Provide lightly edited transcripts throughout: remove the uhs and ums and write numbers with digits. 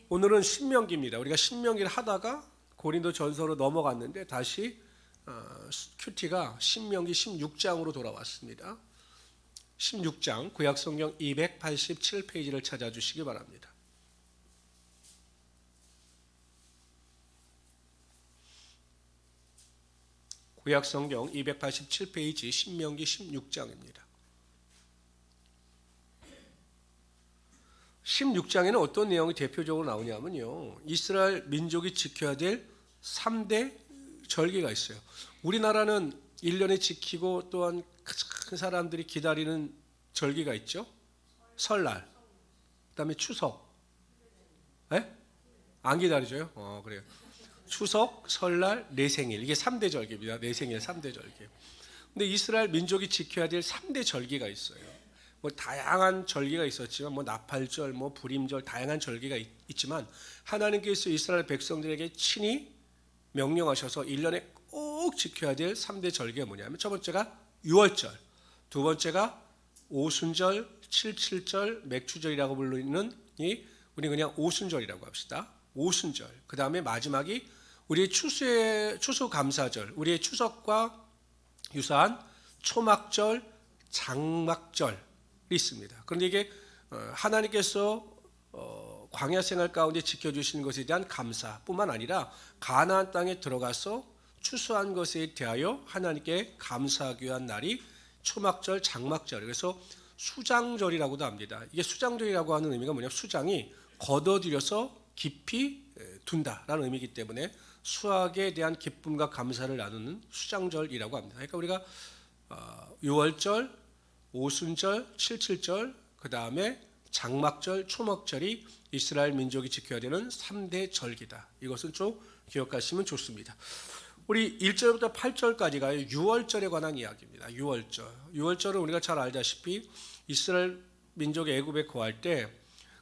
오늘은 신명기입니다. 우리가 신명기를 하다가 고린도 전서로 넘어갔는데 다시 큐티가 신명기 16장으로 돌아왔습니다. 16장 구약성경 287페이지를 찾아주시기 바랍니다. 구약성경 287페이지 신명기 16장입니다. 16장에는 어떤 내용이 대표적으로 나오냐면요, 이스라엘 민족이 지켜야 될 3대 절기가 있어요. 우리나라는 1년에 지키고 또한 큰 사람들이 기다리는 절기가 있죠. 설날, 그 다음에 추석. 네? 안 기다리죠? 그래요. 추석, 설날, 내 생일, 이게 3대 절기입니다. 내 생일 3대 절기. 근데 이스라엘 민족이 지켜야 될 3대 절기가 있어요. 뭐 다양한 절기가 있었지만 뭐 나팔절, 뭐 불임절, 다양한 절기가 있지만 하나님께서 이스라엘 백성들에게 친히 명령하셔서 1년에 꼭 지켜야 될 3대 절기가 뭐냐면, 첫 번째가 유월절, 두 번째가 오순절, 칠칠절, 맥추절이라고 불리는 우리 그냥 오순절이라고 합시다. 오순절. 그 다음에 마지막이 우리의 추수감사절, 우리의 추석과 유사한 초막절, 장막절이 있습니다. 그런데 이게 하나님께서 광야 생활 가운데 지켜주신 것에 대한 감사뿐만 아니라 가나안 땅에 들어가서 추수한 것에 대하여 하나님께 감사하기 위한 날이 초막절, 장막절, 그래서 수장절이라고도 합니다. 이게 수장절이라고 하는 의미가 뭐냐면 수장이 걷어들여서 깊이 둔다라는 의미이기 때문에 수확에 대한 기쁨과 감사를 나누는 수장절이라고 합니다. 그러니까 우리가 유월절, 오순절, 칠칠절, 그 다음에 장막절, 초막절이 이스라엘 민족이 지켜야 되는 3대 절기다. 이것은 좀 기억하시면 좋습니다. 우리 1절부터 8절까지가 유월절에 관한 이야기입니다. 유월절은 우리가 잘 알다시피 이스라엘 민족이 애굽에 거할 때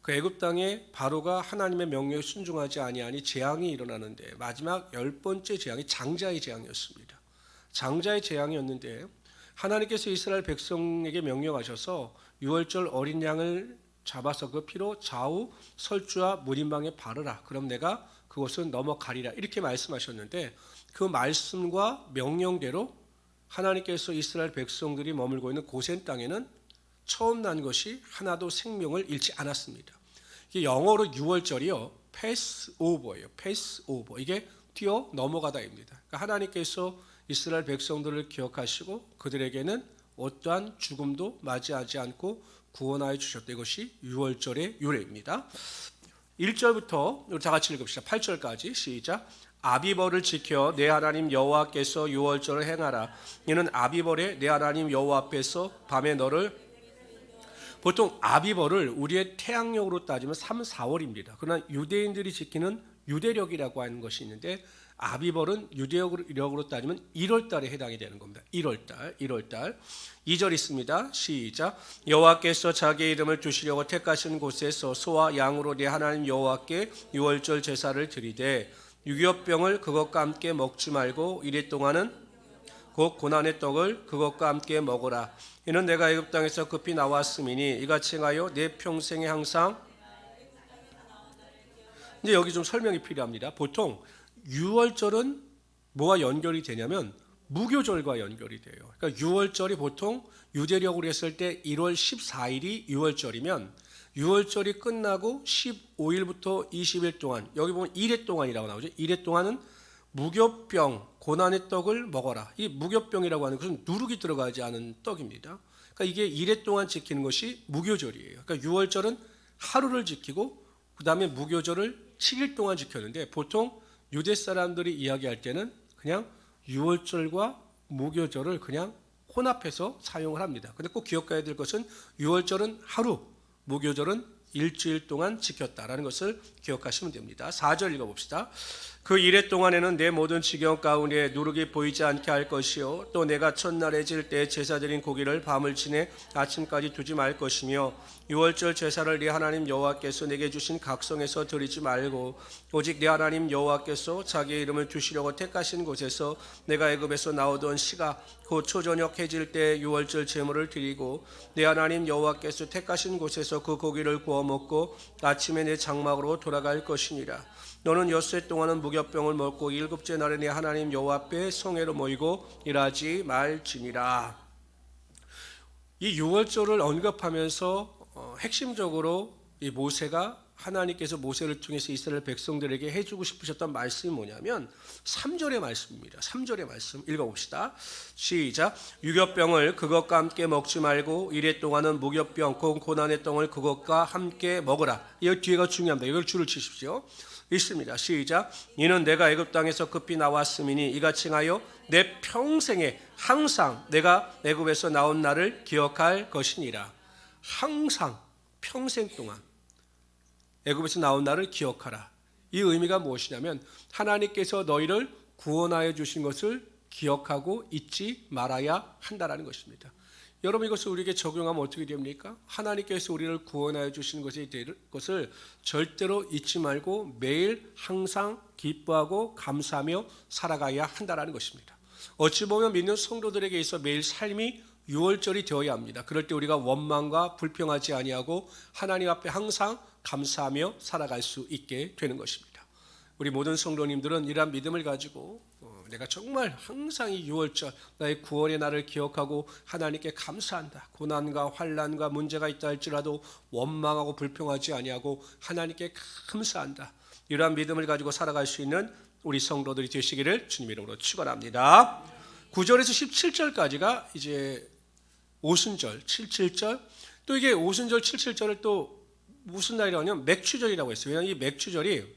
그 애굽 땅에 바로가 하나님의 명령에 순종하지 아니하니 재앙이 일어나는데 마지막 10번째 재앙이 장자의 재앙이었습니다. 장자의 재앙이었는데 하나님께서 이스라엘 백성에게 명령하셔서 유월절 어린 양을 잡아서 그 피로 좌우 설주와 무림방에 바르라. 그럼 내가 그곳은 넘어가리라. 이렇게 말씀하셨는데 그 말씀과 명령대로 하나님께서 이스라엘 백성들이 머물고 있는 고센 땅에는 처음 난 것이 하나도 생명을 잃지 않았습니다. 이게 영어로 유월절이요, 패스오버예요. 패스오버. 이게 뛰어 넘어가다입니다. 그러니까 하나님께서 이스라엘 백성들을 기억하시고 그들에게는 어떠한 죽음도 맞이하지 않고 구원하여 주셨다. 이것이 유월절의 유래입니다. 1절부터 우리 다 같이 읽읍시다. 8절까지 시작. 아비벌을 지켜 내 하나님 여호와께서 유월절을 행하라. 이는 아비벌에 내 하나님 여호와 앞에서 밤에 너를, 보통 아비벌을 우리의 태양력으로 따지면 3, 4월입니다. 그러나 유대인들이 지키는 유대력이라고 하는 것이 있는데 아비벌은 유대력으로 따지면 1월 달에 해당이 되는 겁니다. 1월 달. 2절 있습니다. 시작. 여호와께서 자기의 이름을 두시려고 택하신 곳에서 소와 양으로 내 하나님 여호와께 유월절 제사를 드리되 유교병을 그것과 함께 먹지 말고 이래 동안은 곧 고난의 떡을 그것과 함께 먹으라. 이는 내가 애굽 땅에서 급히 나왔음이니 이같이 행하여 내 평생에 항상. 이제 여기 좀 설명이 필요합니다. 보통 유월절은 뭐와 연결이 되냐면 무교절과 연결이 돼요. 그러니까 유월절이 보통 유대력으로 했을 때 1월 14일이 유월절이면 유월절이 끝나고 15일부터 20일 동안, 여기 보면 1회 동안이라고 나오죠. 1회 동안은 무교병, 고난의 떡을 먹어라. 이 무교병이라고 하는 것은 누룩이 들어가지 않은 떡입니다. 그러니까 이게 1회 동안 지키는 것이 무교절이에요. 그러니까 유월절은 하루를 지키고 그 다음에 무교절을 7일 동안 지켰는데 보통 유대 사람들이 이야기할 때는 그냥 유월절과 무교절을 그냥 혼합해서 사용을 합니다. 근데 꼭 기억해야 될 것은 유월절은 하루, 무교절은 일주일 동안 지켰다라는 것을 기억하시면 됩니다. 4절 읽어봅시다. 그 이래 동안에는 내 모든 지경 가운데 누룩이 보이지 않게 할 것이요 또 내가 첫날에 질 때 제사 드린 고기를 밤을 지내 아침까지 두지 말 것이며 유월절 제사를 네 하나님 여호와께서 내게 주신 각성에서 드리지 말고 오직 네 하나님 여호와께서 자기의 이름을 두시려고 택하신 곳에서 내가 애굽에서 나오던 시가 곧 초저녁 해질 때 유월절 제물을 드리고 네 하나님 여호와께서 택하신 곳에서 그 고기를 구워 먹고 아침에 내 장막으로 돌아갈 것이니라. 너는 엿새 동안은 무교병을 먹고 일곱째 날에 내 하나님 여호와 앞에 성회로 모이고 일하지 말지니라. 이 유월절을 언급하면서 핵심적으로 이 모세가 하나님께서 모세를 통해서 이스라엘 백성들에게 해주고 싶으셨던 말씀이 뭐냐면 3절의 말씀입니다. 3절의 말씀 읽어봅시다. 시작. 유교병을 그것과 함께 먹지 말고 이래 동안은 무교병 곧 고난의 떡을 그것과 함께 먹으라. 이 뒤에가 중요합니다. 이걸 줄을 치십시오. 있습니다. 시작. 이는 내가 애굽 땅에서 급히 나왔음이니 이같이 하여 내 평생에 항상 내가 애굽에서 나온 날을 기억할 것이니라. 항상 평생 동안 애굽에서 나온 날을 기억하라. 이 의미가 무엇이냐면 하나님께서 너희를 구원하여 주신 것을 기억하고 잊지 말아야 한다라는 것입니다. 여러분 이것을 우리에게 적용하면 어떻게 됩니까? 하나님께서 우리를 구원하여 주신 것을 절대로 잊지 말고 매일 항상 기뻐하고 감사하며 살아가야 한다라는 것입니다. 어찌 보면 믿는 성도들에게 있어 매일 삶이 유월절이 되어야 합니다. 그럴 때 우리가 원망과 불평하지 아니하고 하나님 앞에 항상 감사하며 살아갈 수 있게 되는 것입니다. 우리 모든 성도님들은 이러한 믿음을 가지고 내가 정말 항상 이 유월절 나의 구원의 날을 기억하고 하나님께 감사한다. 고난과 환난과 문제가 있다 할지라도 원망하고 불평하지 아니하고 하나님께 감사한다. 이러한 믿음을 가지고 살아갈 수 있는 우리 성도들이 되시기를 주님 이름으로 축원합니다. 9절에서 17절까지가 이제 오순절, 77절. 또 이게 오순절, 77절을 또 무슨 날이라고 하냐면 맥추절이라고 했어요. 왜냐하면 이 맥추절이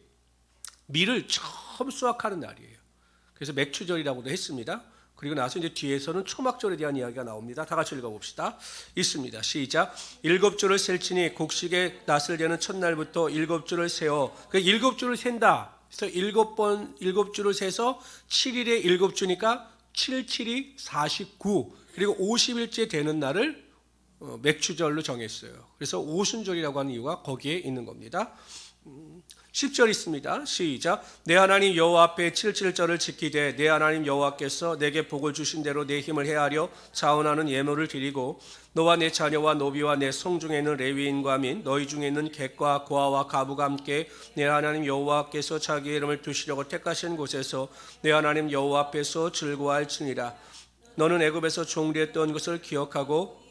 밀을 처음 수확하는 날이에요. 그래서 맥추절이라고도 했습니다. 그리고 나서 이제 뒤에서는 초막절에 대한 이야기가 나옵니다. 다 같이 읽어봅시다. 있습니다. 시작. 7주를 셀지니 곡식의 낫을 되는 첫날부터 7주를 세어. 그 7주를 센다. 그래서 7주를 세서 7일에 7주니까 7, 7이 49. 그리고 50일째 되는 날을 맥추절로 정했어요. 그래서 오순절이라고 하는 이유가 거기에 있는 겁니다. 10절 있습니다. 시작. 내 하나님 여호와 앞에 77절을 지키되 내 하나님 여호와께서 내게 복을 주신 대로 내 힘을 헤아려 자원하는 예물을 드리고 너와 내 자녀와 노비와 내 성중에 있는 레위인과 및 너희 중에 있는 객과 고아와 가부가 함께 내 하나님 여호와께서 자기의 이름을 두시려고 택하신 곳에서 내 하나님 여호와 앞에서 즐거워할지니라. 너는 애굽에서 종되었던 것을 기억하고.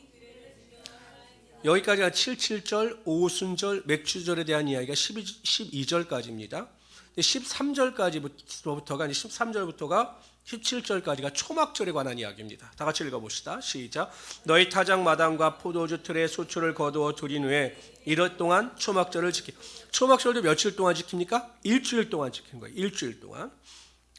여기까지가 77절, 오순절, 맥추절에 대한 이야기가 12절까지입니다. 13절까지부터가 17절까지가 초막절에 관한 이야기입니다. 다 같이 읽어봅시다. 시작. 너희 타작 마당과 포도주 틀에 소출을 거두어 두린 후에 이럴 동안 초막절을 지키. 초막절도 며칠 동안 지킵니까? 일주일 동안 지키는 거예요. 일주일 동안.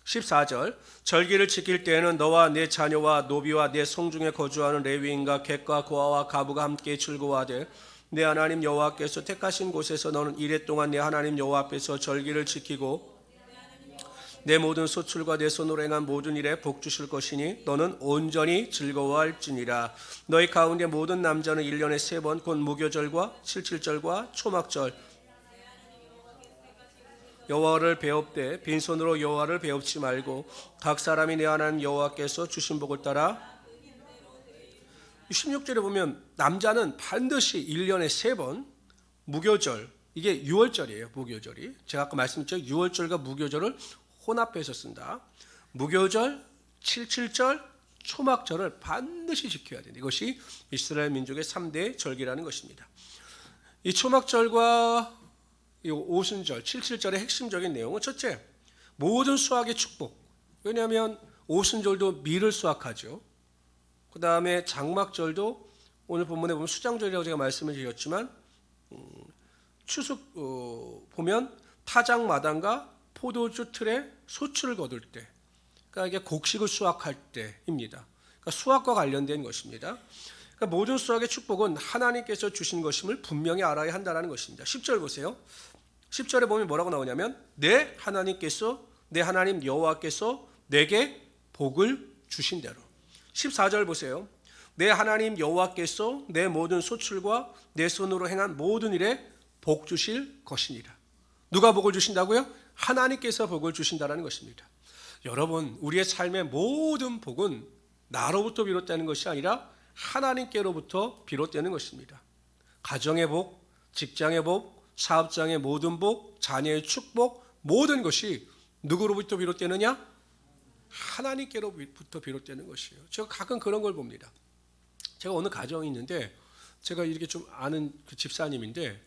14절. 절기를 지킬 때에는 너와 내 자녀와 노비와 내 성중에 거주하는 레위인과 객과 고아와 가부가 함께 즐거워하되 내 하나님 여호와께서 택하신 곳에서 너는 이래 동안 내 하나님 여호와 앞에서 절기를 지키고 내 모든 소출과 내 손으로 행한 모든 일에 복 주실 것이니 너는 온전히 즐거워할지니라. 너희 가운데 모든 남자는 1년에 3번 곧 무교절과 77절과 초막절 여호와를 배웁되 빈손으로 여호와를 배웁지 말고 각 사람이 내 하나님 여호와께서 주신 복을 따라. 16절에 보면 남자는 반드시 1년에 3번 무교절, 이게 유월절이에요. 무교절이 제가 아까 말씀드렸죠. 유월절과 무교절을 혼합해서 쓴다. 무교절, 77절, 초막절을 반드시 지켜야 된다. 이것이 이스라엘 민족의 3대 절기라는 것입니다. 이 초막절과 이 오순절, 77절의 핵심적인 내용은 첫째, 모든 수확의 축복. 왜냐하면 오순절도 밀을 수확하죠. 그 다음에 장막절도 오늘 본문에 보면 수장절이라고 제가 말씀을 드렸지만 추석 보면 타작 마당과 포도주 틀에 소출을 거둘 때, 그러니까 이게 곡식을 수확할 때입니다. 그러니까 수확과 관련된 것입니다. 그러니까 모든 수확의 축복은 하나님께서 주신 것임을 분명히 알아야 한다는 것입니다. 10절 보세요. 10절에 보면 뭐라고 나오냐면 내 하나님 여호와께서 내게 복을 주신 대로. 14절 보세요. 내 하나님 여호와께서 내 모든 소출과 내 손으로 행한 모든 일에 복 주실 것이니라. 누가 복을 주신다고요? 하나님께서 복을 주신다는 것입니다. 여러분, 우리의 삶의 모든 복은 나로부터 비롯되는 것이 아니라 하나님께로부터 비롯되는 것입니다. 가정의 복, 직장의 복, 사업장의 모든 복, 자녀의 축복, 모든 것이 누구로부터 비롯되느냐? 하나님께로부터 비롯되는 것이에요. 제가 가끔 그런 걸 봅니다. 제가 어느 가정이 있는데 제가 이렇게 좀 아는 그 집사님인데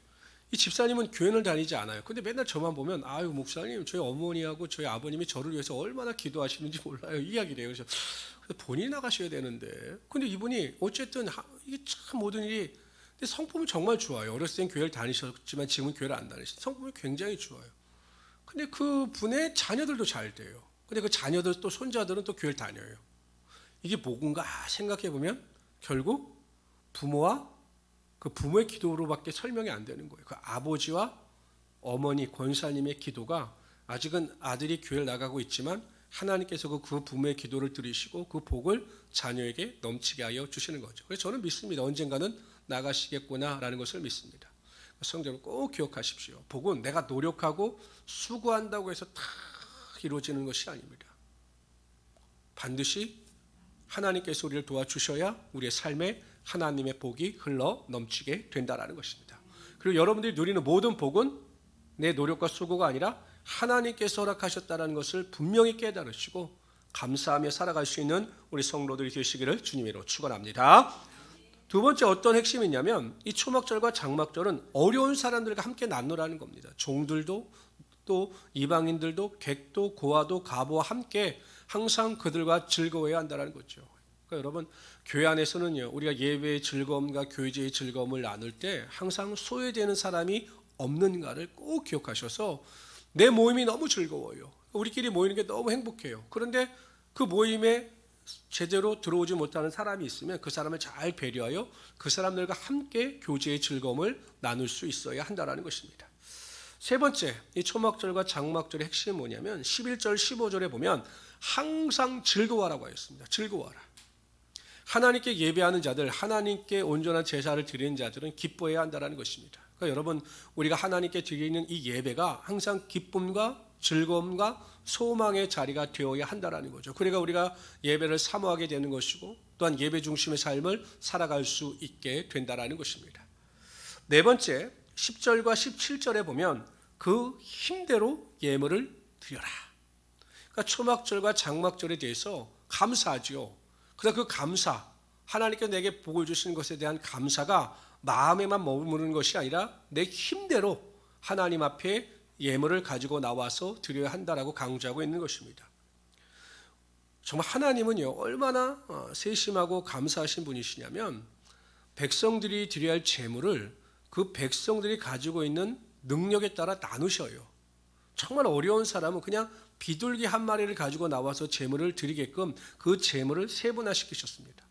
이 집사님은 교회를 다니지 않아요. 근데 맨날 저만 보면 아유 목사님 저희 어머니하고 저희 아버님이 저를 위해서 얼마나 기도하시는지 몰라요. 이야기를 해요. 그래서 본인이 나가셔야 되는데 근데 이분이 어쨌든 이게 참 모든 일이 근데 성품은 정말 좋아요. 어렸을 땐 교회를 다니셨지만 지금은 교회를 안 다니시죠. 성품이 굉장히 좋아요. 근데 그 분의 자녀들도 잘 돼요. 근데 그 자녀들 또 손자들은 또 교회를 다녀요. 이게 뭔가 생각해 보면 결국 부모와 그 부모의 기도로밖에 설명이 안 되는 거예요. 그 아버지와 어머니 권사님의 기도가 아직은 아들이 교회를 나가고 있지만 하나님께서 그 부모의 기도를 들으시고 그 복을 자녀에게 넘치게 하여 주시는 거죠. 그래서 저는 믿습니다. 언젠가는 나가시겠구나라는 것을 믿습니다. 성도는 꼭 기억하십시오. 복은 내가 노력하고 수고한다고 해서 다 이루어지는 것이 아닙니다. 반드시 하나님께서 우리를 도와주셔야 우리의 삶에 하나님의 복이 흘러 넘치게 된다는 것입니다. 그리고 여러분들이 누리는 모든 복은 내 노력과 수고가 아니라 하나님께서 허락하셨다는 것을 분명히 깨달으시고 감사하며 살아갈 수 있는 우리 성도들이 되시기를 주님으로 축원합니다. 두 번째 어떤 핵심이 있냐면 이 초막절과 장막절은 어려운 사람들과 함께 나누라는 겁니다. 종들도 또 이방인들도 객도 고아도 가보와 함께 항상 그들과 즐거워해야 한다는 거죠. 그러니까 여러분 교회 안에서는요 우리가 예배의 즐거움과 교제의 즐거움을 나눌 때 항상 소외되는 사람이 없는가를 꼭 기억하셔서 내 모임이 너무 즐거워요. 우리끼리 모이는 게 너무 행복해요. 그런데 그 모임에 제대로 들어오지 못하는 사람이 있으면 그 사람을 잘 배려하여 그 사람들과 함께 교제의 즐거움을 나눌 수 있어야 한다는 것입니다. 세 번째, 이 초막절과 장막절의 핵심이 뭐냐면 11절 15절에 보면 항상 즐거워하라고 하였습니다. 즐거워하라. 하나님께 예배하는 자들, 하나님께 온전한 제사를 드리는 자들은 기뻐해야 한다는 것입니다. 그러니까 여러분 우리가 하나님께 드리는 이 예배가 항상 기쁨과 즐거움과 소망의 자리가 되어야 한다는 거죠. 그러니까 우리가 예배를 사모하게 되는 것이고 또한 예배 중심의 삶을 살아갈 수 있게 된다는 것입니다. 네 번째 10절과 17절에 보면 그 힘대로 예물을 드려라. 그러니까 초막절과 장막절에 대해서 감사하지요. 그러나 그 감사, 하나님께 내게 복을 주시는 것에 대한 감사가 마음에만 머무르는 것이 아니라 내 힘대로 하나님 앞에 예물을 가지고 나와서 드려야 한다라고 강조하고 있는 것입니다. 정말 하나님은요 얼마나 세심하고 감사하신 분이시냐면 백성들이 드려야 할 제물을 그 백성들이 가지고 있는 능력에 따라 나누셔요. 정말 어려운 사람은 그냥 비둘기 한 마리를 가지고 나와서 제물을 드리게끔 그 제물을 세분화시키셨습니다.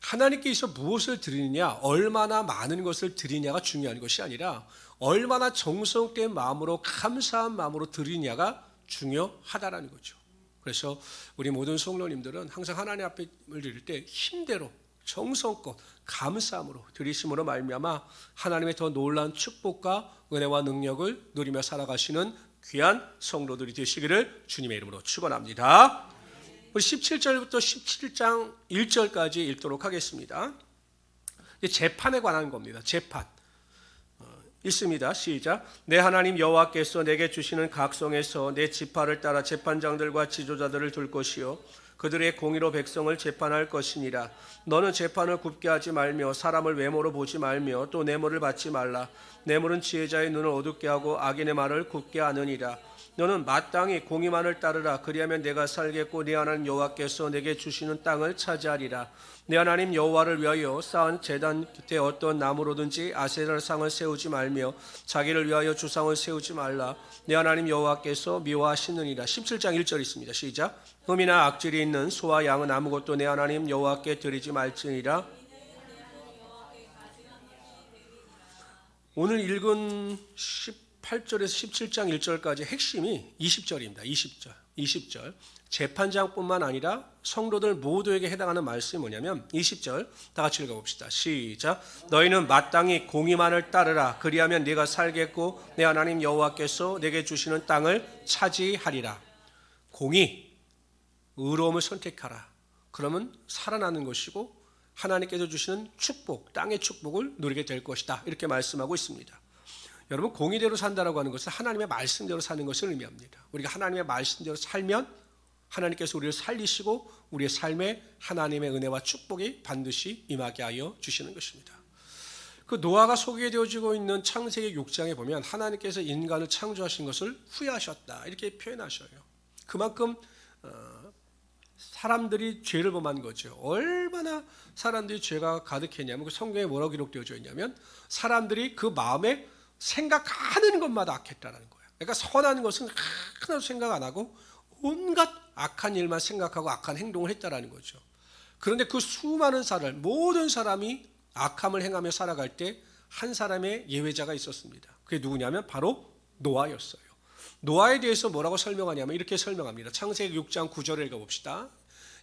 하나님께 있어 무엇을 드리느냐, 얼마나 많은 것을 드리냐가 중요한 것이 아니라 얼마나 정성된 마음으로 감사한 마음으로 드리냐가 중요하다라는 거죠. 그래서 우리 모든 성도님들은 항상 하나님 앞에 드릴 때 힘대로 정성껏 감사함으로 드리심으로 말미암아 하나님의 더 놀라운 축복과 은혜와 능력을 누리며 살아가시는 귀한 성도들이 되시기를 주님의 이름으로 축원합니다. 우리 17절부터 17장 1절까지 읽도록 하겠습니다. 재판에 관한 겁니다. 재판. 읽습니다. 시작. 내 하나님 여호와께서 내게 주시는 각성에서 내 지파를 따라 재판장들과 지도자들을 둘 것이요 그들의 공의로 백성을 재판할 것이니라. 너는 재판을 굽게 하지 말며 사람을 외모로 보지 말며 또 뇌물을 받지 말라. 뇌물은 지혜자의 눈을 어둡게 하고 악인의 말을 굽게 하느니라. 너는 마땅히 공의만을 따르라. 그리하면 내가 살겠고 네 하나님 여호와께서 내게 주시는 땅을 차지하리라. 네 하나님 여호와를 위하여 쌓은 제단 곁에 어떤 나무로든지 아세라 상을 세우지 말며 자기를 위하여 주상을 세우지 말라. 네 하나님 여호와께서 미워하시느니라. 17장 1절 있습니다. 시작. 흠이나 악질이 있는 소와 양은 아무것도 내 하나님 여호와께 드리지 말지니라. 오늘 읽은 18절에서 17장 1절까지 핵심이 20절입니다. 20절. 재판장뿐만 아니라 성도들 모두에게 해당하는 말씀이 뭐냐면 20절 다 같이 읽어봅시다. 시작. 너희는 마땅히 공의만을 따르라. 그리하면 네가 살겠고 내 하나님 여호와께서 내게 주시는 땅을 차지하리라. 공의, 의로움을 선택하라. 그러면 살아나는 것이고 하나님께서 주시는 축복, 땅의 축복을 누리게 될 것이다. 이렇게 말씀하고 있습니다. 여러분, 공의대로 산다라고 하는 것은 하나님의 말씀대로 사는 것을 의미합니다. 우리가 하나님의 말씀대로 살면 하나님께서 우리를 살리시고 우리의 삶에 하나님의 은혜와 축복이 반드시 임하게 하여 주시는 것입니다. 그 노아가 소개되어지고 있는 창세기 6장에 보면 하나님께서 인간을 창조하신 것을 후회하셨다 이렇게 표현하셔요. 그만큼 사람들이 죄를 범한 거죠. 얼마나 사람들이 죄가 가득했냐면 그 성경에 뭐라고 기록되어져 있냐면 사람들이 그 마음에 생각하는 것마다 악했다는 거예요. 그러니까 선한 것은 하나도 생각 안 하고 온갖 악한 일만 생각하고 악한 행동을 했다라는 거죠. 그런데 그 수많은 사람, 모든 사람이 악함을 행하며 살아갈 때 한 사람의 예외자가 있었습니다. 그게 누구냐면 바로 노아였어요. 노아에 대해서 뭐라고 설명하냐면 이렇게 설명합니다. 창세기 6장 9절을 읽어봅시다.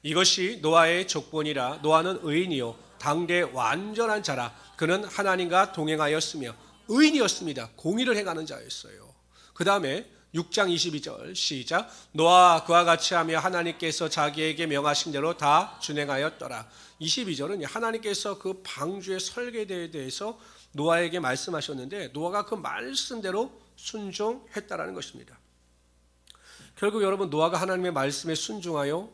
이것이 노아의 족본이라. 노아는 의인이요 당대 완전한 자라. 그는 하나님과 동행하였으며 의인이었습니다. 공의를 행하는 자였어요. 그 다음에 6장 22절 시작. 노아와 그와 같이 하며 하나님께서 자기에게 명하신 대로 다 준행하였더라. 22절은 하나님께서 그 방주의 설계대에 대해서 노아에게 말씀하셨는데 노아가 그 말씀대로 순종했다라는 것입니다. 결국 여러분, 노아가 하나님의 말씀에 순종하여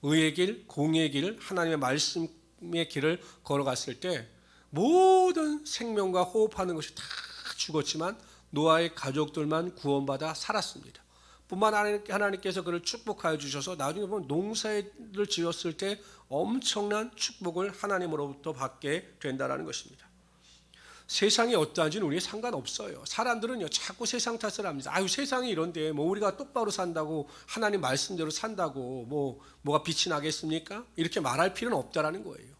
의의 길, 공의의 길, 하나님의 말씀의 길을 걸어갔을 때 모든 생명과 호흡하는 것이 다 죽었지만 노아의 가족들만 구원받아 살았습니다. 뿐만 아니라 하나님께서 그를 축복하여 주셔서 나중에 보면 농사를 지었을 때 엄청난 축복을 하나님으로부터 받게 된다는 것입니다. 세상이 어떠한지는 우리에 상관없어요. 사람들은요 자꾸 세상 탓을 합니다. 아유, 세상이 이런데 뭐 우리가 똑바로 산다고 하나님 말씀대로 산다고 뭐가 빛이 나겠습니까? 이렇게 말할 필요는 없다라는 거예요.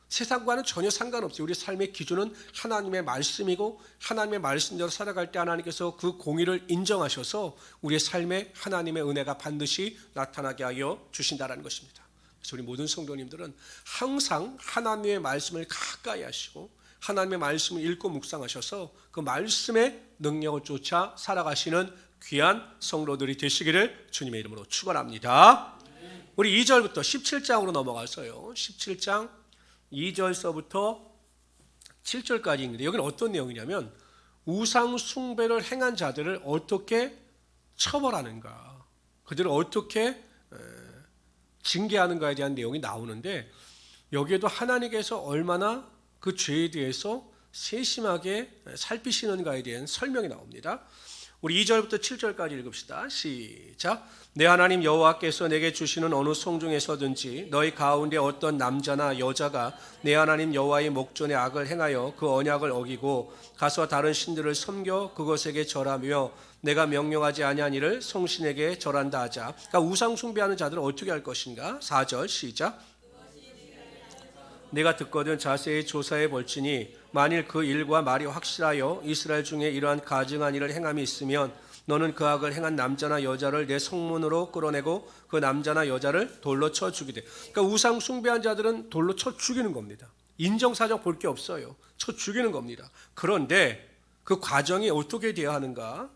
세상과는 전혀 상관없어요. 우리 삶의 기준은 하나님의 말씀이고 하나님의 말씀대로 살아갈 때 하나님께서 그 공의를 인정하셔서 우리의 삶에 하나님의 은혜가 반드시 나타나게 하여 주신다는 것입니다. 그래서 우리 모든 성도님들은 항상 하나님의 말씀을 가까이 하시고 하나님의 말씀을 읽고 묵상하셔서 그 말씀의 능력을 쫓아 살아가시는 귀한 성도들이 되시기를 주님의 이름으로 축원합니다. 우리 2절부터 17장으로 넘어가서요. 17장 2절서부터 7절까지 있는데 여기는 어떤 내용이냐면 우상 숭배를 행한 자들을 어떻게 처벌하는가, 그들을 어떻게 징계하는가에 대한 내용이 나오는데 여기에도 하나님께서 얼마나 그 죄에 대해서 세심하게 살피시는가에 대한 설명이 나옵니다. 우리 2절부터 7절까지 읽읍시다. 시작. 내 하나님 여호와께서 내게 주시는 어느 성중에서든지 너희 가운데 어떤 남자나 여자가 내 하나님 여호와의 목전에 악을 행하여 그 언약을 어기고 가서 다른 신들을 섬겨 그것에게 절하며 내가 명령하지 아니한 이를 성신에게 절한다 하자. 그러니까 우상 숭배하는 자들은 어떻게 할 것인가? 4절 시작. 내가 듣거든 자세히 조사해 볼지니 만일 그 일과 말이 확실하여 이스라엘 중에 이러한 가증한 일을 행함이 있으면 너는 그 악을 행한 남자나 여자를 내 성문으로 끌어내고 그 남자나 여자를 돌로 쳐 죽이되. 그러니까 우상 숭배한 자들은 돌로 쳐 죽이는 겁니다. 인정사정 볼 게 없어요. 쳐 죽이는 겁니다. 그런데 그 과정이 어떻게 되어야 하는가?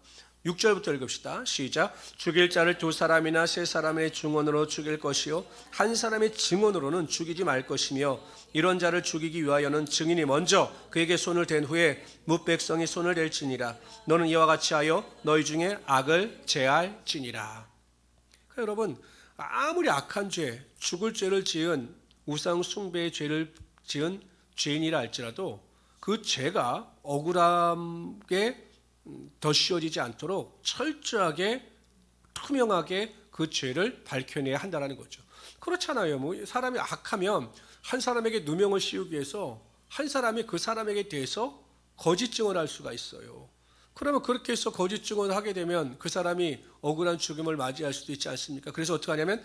6절부터 읽읍시다. 시작. 죽일 자를 두 사람이나 세 사람의 증언으로 죽일 것이요 한 사람의 증언으로는 죽이지 말 것이며 이런 자를 죽이기 위하여는 증인이 먼저 그에게 손을 댄 후에 뭇백성이 손을 댈지니라. 너는 이와 같이 하여 너희 중에 악을 제할지니라. 그러니까 여러분, 아무리 악한 죄, 죽을 죄를 지은 우상 숭배의 죄를 지은 죄인이라 할지라도 그 죄가 억울하게 더 씌워지지 않도록 철저하게 투명하게 그 죄를 밝혀내야 한다는 거죠. 그렇잖아요. 뭐 사람이 악하면 한 사람에게 누명을 씌우기 위해서 한 사람이 그 사람에게 대해서 거짓 증언을 할 수가 있어요. 그러면 그렇게 해서 거짓 증언을 하게 되면 그 사람이 억울한 죽음을 맞이할 수도 있지 않습니까? 그래서 어떻게 하냐면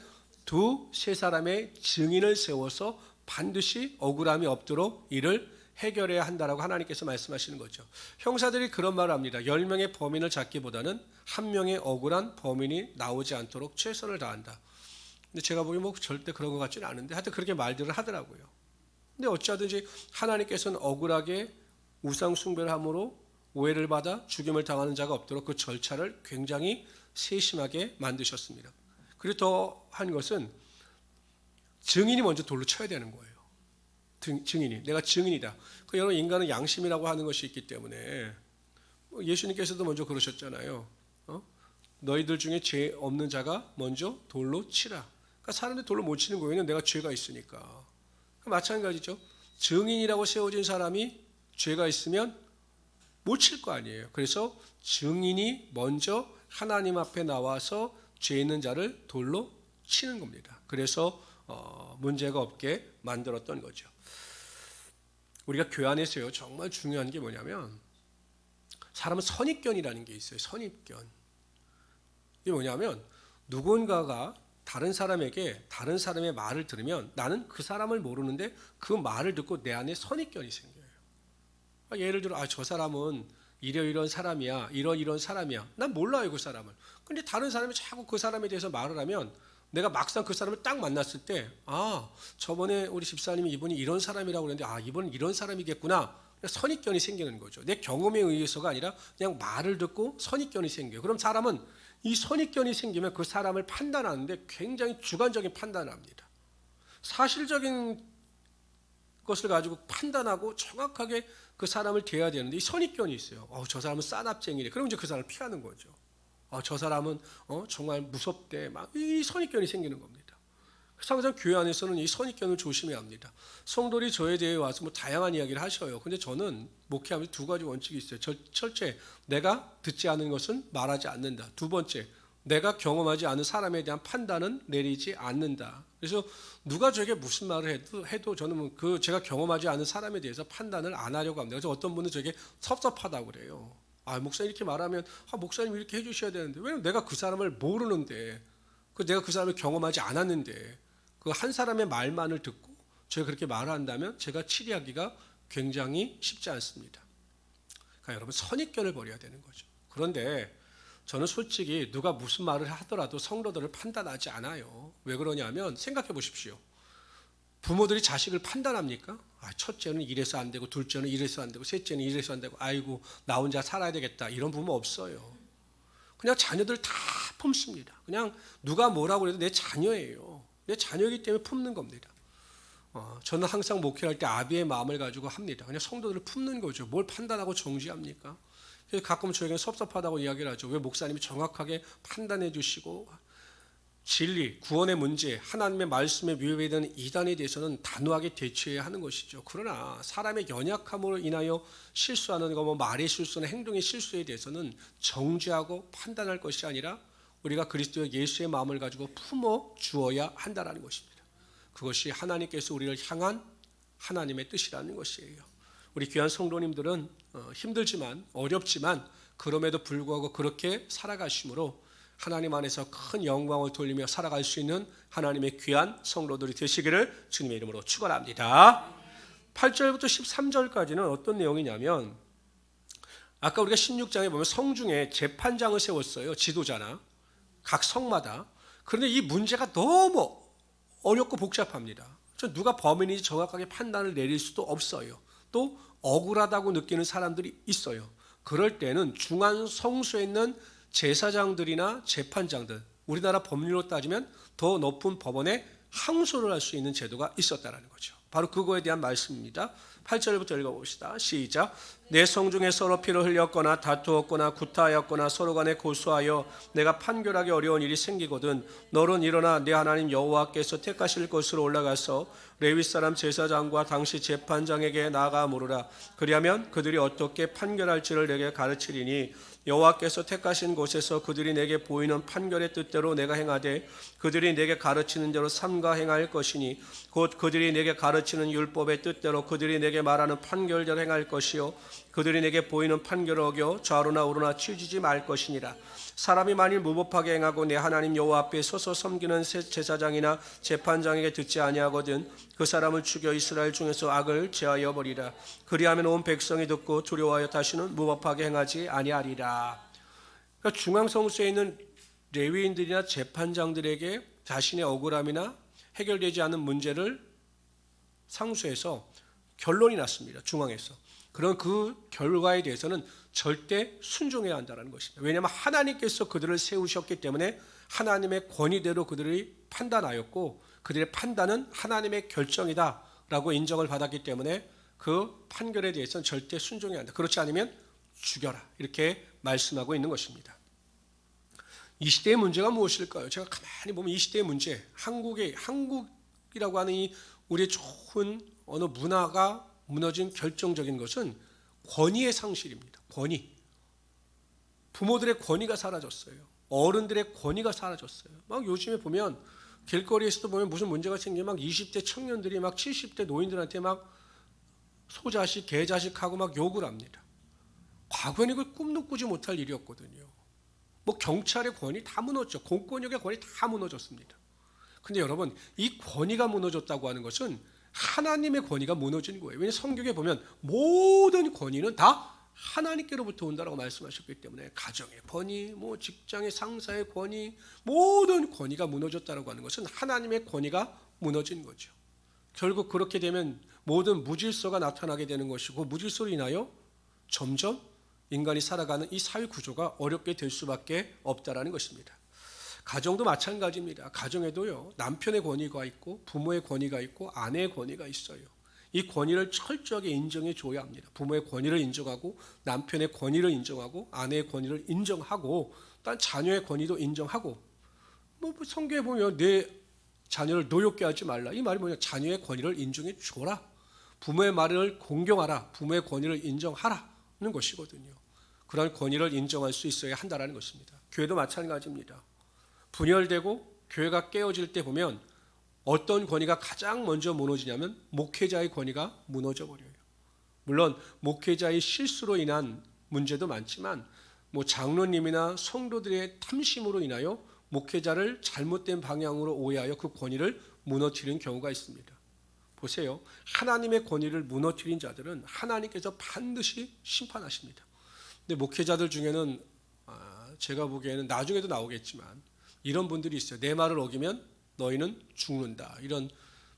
두세 사람의 증인을 세워서 반드시 억울함이 없도록 이를 해결해야 한다라고 하나님께서 말씀하시는 거죠. 형사들이 그런 말을 합니다. 10명의 범인을 잡기보다는 한 명의 억울한 범인이 나오지 않도록 최선을 다한다. 근데 제가 보기엔 뭐 절대 그런 것 같지는 않은데 하여튼 그렇게 말들을 하더라고요. 근데 어찌하든지 하나님께서는 억울하게 우상 숭배를 함으로 오해를 받아 죽임을 당하는 자가 없도록 그 절차를 굉장히 세심하게 만드셨습니다. 그리고 더 한 것은 증인이 먼저 돌로 쳐야 되는 거예요. 증인이, 내가 증인이다. 그 여러분, 인간은 양심이라고 하는 것이 있기 때문에 예수님께서도 먼저 그러셨잖아요. 너희들 중에 죄 없는 자가 먼저 돌로 치라. 그러니까 사람들이 돌로 못 치는 거에는 내가 죄가 있으니까. 마찬가지죠. 증인이라고 세워진 사람이 죄가 있으면 못 칠 거 아니에요. 그래서 증인이 먼저 하나님 앞에 나와서 죄 있는 자를 돌로 치는 겁니다. 그래서 문제가 없게 만들었던 거죠. 우리가 교회 안에서요, 정말 중요한 게 뭐냐면 사람은 선입견이라는 게 있어요. 선입견. 이게 뭐냐면 누군가가 다른 사람에게 다른 사람의 말을 들으면 나는 그 사람을 모르는데 그 말을 듣고 내 안에 선입견이 생겨요. 예를 들어 저 사람은 이런 사람이야, 이런 사람이야. 난 몰라요, 그 사람을. 근데 다른 사람이 자꾸 그 사람에 대해서 말을 하면 내가 막상 그 사람을 딱 만났을 때 저번에 우리 집사님이 이분이 이런 사람이라고 그랬는데 이분은 이런 사람이겠구나. 선입견이 생기는 거죠. 내 경험에 의해서가 아니라 그냥 말을 듣고 선입견이 생겨요. 그럼 사람은 이 선입견이 생기면 그 사람을 판단하는데 굉장히 주관적인 판단을 합니다. 사실적인 것을 가지고 판단하고 정확하게 그 사람을 대해야 되는데 이 선입견이 있어요. 저 사람은 싸납쟁이래. 그럼 이제 그 사람을 피하는 거죠. 저 사람은 정말 무섭대. 막 이 선입견이 생기는 겁니다. 그래서 항상 교회 안에서는 이 선입견을 조심해야 합니다. 성도들이 저에 대해 와서 다양한 이야기를 하셔요. 근데 저는 목회하면서 두 가지 원칙이 있어요. 첫째, 내가 듣지 않은 것은 말하지 않는다. 두 번째, 내가 경험하지 않은 사람에 대한 판단은 내리지 않는다. 그래서 누가 저에게 무슨 말을 해도 저는 제가 경험하지 않은 사람에 대해서 판단을 안 하려고 합니다. 그래서 어떤 분은 저에게 섭섭하다고 그래요. 목사님 이렇게 말하면 목사님 이렇게 해주셔야 되는데 왜냐면 내가 그 사람을 모르는데 내가 그 사람을 경험하지 않았는데 그 한 사람의 말만을 듣고 제가 그렇게 말한다면 제가 치리하기가 굉장히 쉽지 않습니다. 그러니까 여러분 선입견을 버려야 되는 거죠. 그런데 저는 솔직히 누가 무슨 말을 하더라도 성도들을 판단하지 않아요. 왜 그러냐면 생각해 보십시오. 부모들이 자식을 판단합니까? 첫째는 이래서 안 되고 둘째는 이래서 안 되고 셋째는 이래서 안 되고 아이고 나 혼자 살아야 되겠다 이런 부모 없어요. 그냥 자녀들 다 품습니다. 그냥 누가 뭐라고 해도 내 자녀예요. 내 자녀이기 때문에 품는 겁니다. 저는 항상 목회할 때 아비의 마음을 가지고 합니다. 그냥 성도들을 품는 거죠. 뭘 판단하고 정지합니까? 그래서 가끔 저에게는 섭섭하다고 이야기를 하죠. 왜 목사님이 정확하게 판단해 주시고 진리, 구원의 문제, 하나님의 말씀에 위배되는 이단에 대해서는 단호하게 대처해야 하는 것이죠. 그러나 사람의 연약함으로 인하여 실수하는 거, 말의 실수나 행동의 실수에 대해서는 정죄하고 판단할 것이 아니라 우리가 그리스도 예수의 마음을 가지고 품어 주어야 한다는 것입니다. 그것이 하나님께서 우리를 향한 하나님의 뜻이라는 것이에요. 우리 귀한 성도님들은 힘들지만 어렵지만 그럼에도 불구하고 그렇게 살아가심으로 하나님 안에서 큰 영광을 돌리며 살아갈 수 있는 하나님의 귀한 성도들이 되시기를 주님의 이름으로 축원합니다. 8절부터 13절까지는 어떤 내용이냐면 아까 우리가 16장에 보면 성중에 재판장을 세웠어요. 지도자나 각 성마다. 그런데 이 문제가 너무 어렵고 복잡합니다. 누가 범인인지 정확하게 판단을 내릴 수도 없어요. 또 억울하다고 느끼는 사람들이 있어요. 그럴 때는 중앙 성소에 있는 제사장들이나 재판장들, 우리나라 법률로 따지면 더 높은 법원에 항소를 할 수 있는 제도가 있었다는 거죠. 바로 그거에 대한 말씀입니다. 8절부터 읽어봅시다. 시작. 내 성중에 서로 피를 흘렸거나 다투었거나 구타하였거나 서로 간에 고소하여 내가 판결하기 어려운 일이 생기거든 너는 일어나 내 하나님 여호와께서 택하실 곳으로 올라가서 레위 사람 제사장과 당시 재판장에게 나아가 물으라. 그리하면 그들이 어떻게 판결할지를 내게 가르치리니 여호와께서 택하신 곳에서 그들이 내게 보이는 판결의 뜻대로 내가 행하되 그들이 내게 가르치는 대로 삼가 행할 것이니 곧 그들이 내게 가르치는 율법의 뜻대로 그들이 내게 말하는 판결대로 행할 것이요 그들이 내게 보이는 판결을 어겨 좌로나 우로나 치우치지 말 것이니라. 사람이 만일 무법하게 행하고 내 하나님 여호와 앞에 서서 섬기는 제사장이나 재판장에게 듣지 아니하거든 그 사람을 죽여 이스라엘 중에서 악을 제하여 버리라. 그리하면 온 백성이 듣고 두려워하여 다시는 무법하게 행하지 아니하리라. 그러니까 중앙성소에 있는 레위인들이나 재판장들에게 자신의 억울함이나 해결되지 않은 문제를 상소해서 결론이 났습니다. 중앙에서. 그런 그 결과에 대해서는 절대 순종해야 한다는 것입니다. 왜냐하면 하나님께서 그들을 세우셨기 때문에 하나님의 권위대로 그들이 판단하였고 그들의 판단은 하나님의 결정이다 라고 인정을 받았기 때문에 그 판결에 대해서는 절대 순종해야 한다. 그렇지 않으면 죽여라. 이렇게 말씀하고 있는 것입니다. 이 시대의 문제가 무엇일까요? 제가 가만히 보면 이 시대의 문제, 한국이라고 하는 이 우리의 좋은 어느 문화가 무너진 결정적인 것은 권위의 상실입니다. 권위. 부모들의 권위가 사라졌어요. 어른들의 권위가 사라졌어요. 막 요즘에 보면 길거리에서도 보면 무슨 문제가 생기면 막 20대 청년들이 막 70대 노인들한테 막 소자식, 개자식하고 막 욕을 합니다. 과거에는 이걸 꿈도 꾸지 못할 일이었거든요. 뭐 경찰의 권위 다 무너졌죠. 공권력의 권위 다 무너졌습니다. 근데 여러분, 이 권위가 무너졌다고 하는 것은 하나님의 권위가 무너진 거예요. 왜냐하면 성경에 보면 모든 권위는 다 하나님께로부터 온다라고 말씀하셨기 때문에 가정의 권위, 뭐 직장의 상사의 권위, 모든 권위가 무너졌다라고 하는 것은 하나님의 권위가 무너진 거죠. 결국 그렇게 되면 모든 무질서가 나타나게 되는 것이고, 무질서로 인하여 점점 인간이 살아가는 이 사회 구조가 어렵게 될 수밖에 없다라는 것입니다. 가정도 마찬가지입니다. 가정에도요, 남편의 권위가 있고 부모의 권위가 있고 아내의 권위가 있어요. 이 권위를 철저하게 인정해 줘야 합니다. 부모의 권위를 인정하고 남편의 권위를 인정하고 아내의 권위를 인정하고 또 자녀의 권위도 인정하고, 뭐 성경에 보면 내 자녀를 노엽게 하지 말라. 이 말이 뭐냐? 자녀의 권위를 인정해 줘라. 부모의 말을 공경하라. 부모의 권위를 인정하라는 것이거든요. 그런 권위를 인정할 수 있어야 한다는 것입니다. 교회도 마찬가지입니다. 분열되고 교회가 깨어질 때 보면 어떤 권위가 가장 먼저 무너지냐면 목회자의 권위가 무너져 버려요. 물론 목회자의 실수로 인한 문제도 많지만 뭐 장로님이나 성도들의 탐심으로 인하여 목회자를 잘못된 방향으로 오해하여 그 권위를 무너뜨리는 경우가 있습니다. 보세요. 하나님의 권위를 무너뜨린 자들은 하나님께서 반드시 심판하십니다. 근데 목회자들 중에는 제가 보기에는 나중에도 나오겠지만 이런 분들이 있어요. 내 말을 어기면 너희는 죽는다. 이런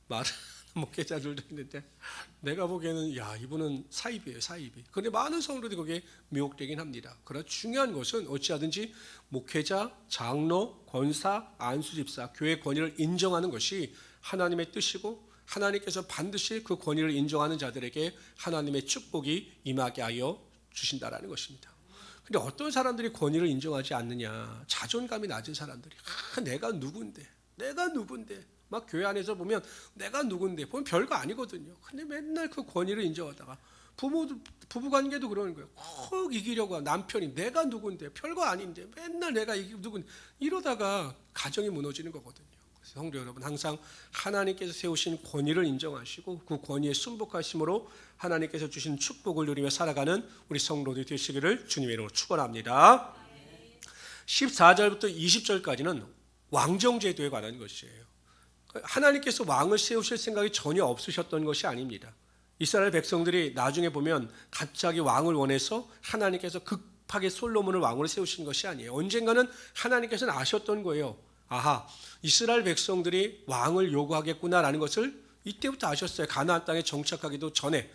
말을 목회자들도 있는데 내가 보기에는 야, 이분은 사입이에요. 사입이. 그런데 많은 성도들이 거기에 미혹되긴 합니다. 그러나 중요한 것은 어찌하든지 목회자, 장로, 권사, 안수집사, 교회 권위를 인정하는 것이 하나님의 뜻이고, 하나님께서 반드시 그 권위를 인정하는 자들에게 하나님의 축복이 임하게 하여 주신다라는 것입니다. 근데 어떤 사람들이 권위를 인정하지 않느냐? 자존감이 낮은 사람들이 내가 누군데 막 교회 안에서 보면 내가 누군데 보면 별거 아니거든요. 근데 맨날 그 권위를 인정하다가 부부관계도 그러는 거예요. 꼭 이기려고 하는 남편이 내가 누군데 별거 아닌데 맨날 내가 누군데 이러다가 가정이 무너지는 거거든요. 그래서 성도 여러분, 항상 하나님께서 세우신 권위를 인정하시고 그 권위에 순복하심으로 하나님께서 주신 축복을 누리며 살아가는 우리 성도들이 되시기를 주님의 이름으로 축원합니다. 14절부터 20절까지는 왕정제도에 관한 것이에요. 하나님께서 왕을 세우실 생각이 전혀 없으셨던 것이 아닙니다. 이스라엘 백성들이 나중에 보면 갑자기 왕을 원해서 하나님께서 급하게 솔로몬을 왕으로 세우신 것이 아니에요. 언젠가는 하나님께서는 아셨던 거예요. 아하, 이스라엘 백성들이 왕을 요구하겠구나라는 것을 이때부터 아셨어요. 가나안 땅에 정착하기도 전에.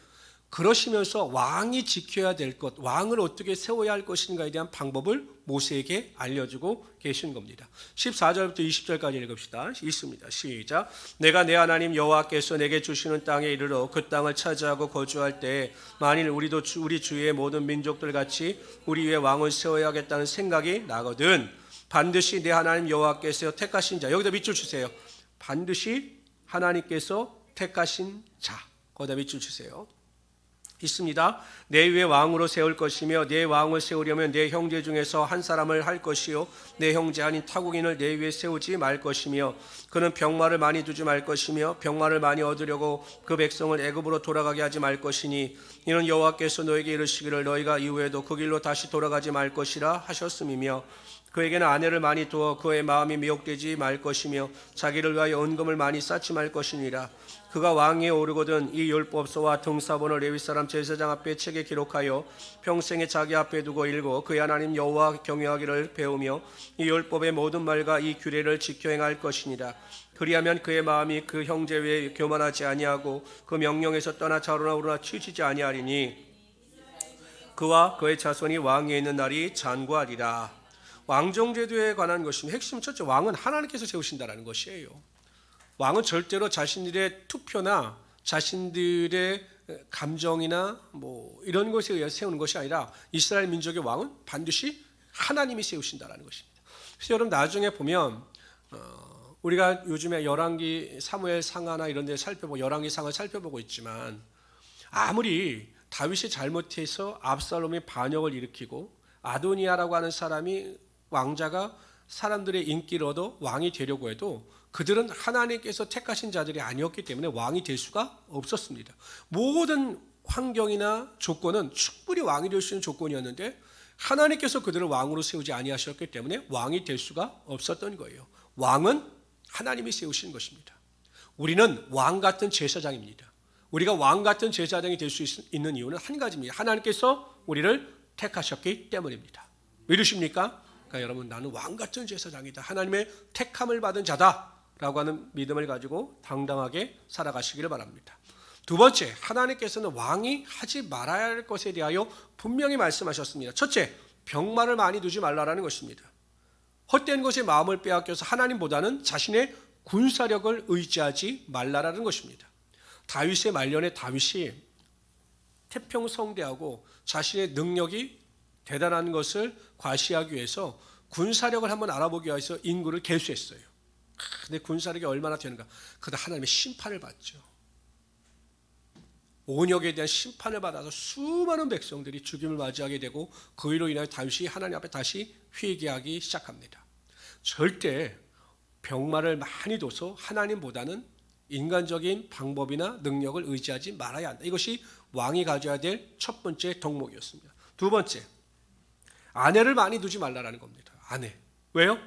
그러시면서 왕이 지켜야 될 것, 왕을 어떻게 세워야 할 것인가에 대한 방법을 모세에게 알려주고 계신 겁니다. 14절부터 20절까지 읽읍시다. 있습니다. 시작. 내가 내 하나님 여호와께서 내게 주시는 땅에 이르러 그 땅을 차지하고 거주할 때 만일 우리도 우리 주위의 모든 민족들 같이 우리 위에 왕을 세워야겠다는 생각이 나거든 반드시 내 하나님 여호와께서 택하신 자, 여기다 밑줄 주세요. 반드시 하나님께서 택하신 자, 거기다 밑줄 주세요. 있습니다. 내 위에 왕으로 세울 것이며 내 왕을 세우려면 내 형제 중에서 한 사람을 할 것이요 내 형제 아닌 타국인을 내 위에 세우지 말 것이며 그는 병마를 많이 두지 말 것이며 병마를 많이 얻으려고 그 백성을 애굽으로 돌아가게 하지 말 것이니 이는 여호와께서 너에게 이르시기를 너희가 이후에도 그 길로 다시 돌아가지 말 것이라 하셨음이며 그에게는 아내를 많이 두어 그의 마음이 미혹되지 말 것이며 자기를 위하여 은금을 많이 쌓지 말 것이니라. 그가 왕위에 오르거든 이 율법서와 등사본을 레위 사람 제사장 앞에 책에 기록하여 평생에 자기 앞에 두고 읽고 그의 하나님 여호와 경외하기를 배우며 이 율법의 모든 말과 이 규례를 지켜 행할 것이니라. 그리하면 그의 마음이 그 형제 외에 교만하지 아니하고 그 명령에서 떠나 좌로나 우로나 치우치지 아니하리니 그와 그의 자손이 왕위에 있는 날이 장구하리라. 왕정제도에 관한 것이면 핵심 첫째, 왕은 하나님께서 세우신다라는 것이에요. 왕은 절대로 자신들의 투표나 자신들의 감정이나 뭐 이런 것에 의해서 세우는 것이 아니라 이스라엘 민족의 왕은 반드시 하나님이 세우신다라는 것입니다. 그래서 여러분 나중에 보면 우리가 요즘에 열왕기 사무엘 상하나 이런 데 살펴보고 열왕기 상을 살펴보고 있지만 아무리 다윗이 잘못해서 압살롬이 반역을 일으키고 아도니아라고 하는 사람이 왕자가 사람들의 인기를 얻어 왕이 되려고 해도 그들은 하나님께서 택하신 자들이 아니었기 때문에 왕이 될 수가 없었습니다. 모든 환경이나 조건은 충분히 왕이 될 수 있는 조건이었는데 하나님께서 그들을 왕으로 세우지 아니하셨기 때문에 왕이 될 수가 없었던 거예요. 왕은 하나님이 세우신 것입니다. 우리는 왕 같은 제사장입니다. 우리가 왕 같은 제사장이 될 수 있는 이유는 한 가지입니다. 하나님께서 우리를 택하셨기 때문입니다. 믿으십니까? 그러니까 여러분 나는 왕 같은 제사장이다. 하나님의 택함을 받은 자다라고 하는 믿음을 가지고 당당하게 살아가시기를 바랍니다. 두 번째, 하나님께서는 왕이 하지 말아야 할 것에 대하여 분명히 말씀하셨습니다. 첫째, 병마를 많이 두지 말라라는 것입니다. 헛된 것에 마음을 빼앗겨서 하나님보다는 자신의 군사력을 의지하지 말라라는 것입니다. 다윗의 말년에 다윗이 태평성대하고 자신의 능력이 대단한 것을 과시하기 위해서 군사력을 한번 알아보기 위해서 인구를 계수했어요. 근데 군사력이 얼마나 되는가? 그다 하나님의 심판을 받죠. 온역에 대한 심판을 받아서 수많은 백성들이 죽임을 맞이하게 되고 그 일로 인하여 다윗이 하나님 앞에 다시 회개하기 시작합니다. 절대 병마를 많이 둬서 하나님보다는 인간적인 방법이나 능력을 의지하지 말아야 한다. 이것이 왕이 가져야 될 첫 번째 덕목이었습니다. 두 번째, 아내를 많이 두지 말라라는 겁니다. 아내. 왜요?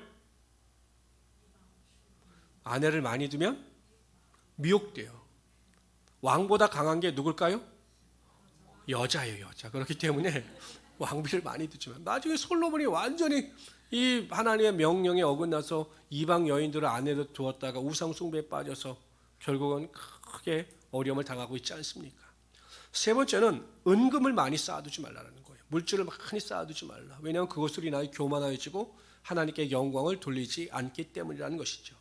아내를 많이 두면 미혹돼요. 왕보다 강한 게 누굴까요? 여자예요, 여자. 그렇기 때문에 왕비를 많이 두지만 나중에 솔로몬이 완전히 이 하나님의 명령에 어긋나서 이방 여인들을 아내로 두었다가 우상 숭배에 빠져서 결국은 크게 어려움을 당하고 있지 않습니까? 세 번째는 은금을 많이 쌓아두지 말라는 거예요. 물질을 많이 쌓아두지 말라. 왜냐하면 그것으로 인하여 교만해지고 하나님께 영광을 돌리지 않기 때문이라는 것이죠.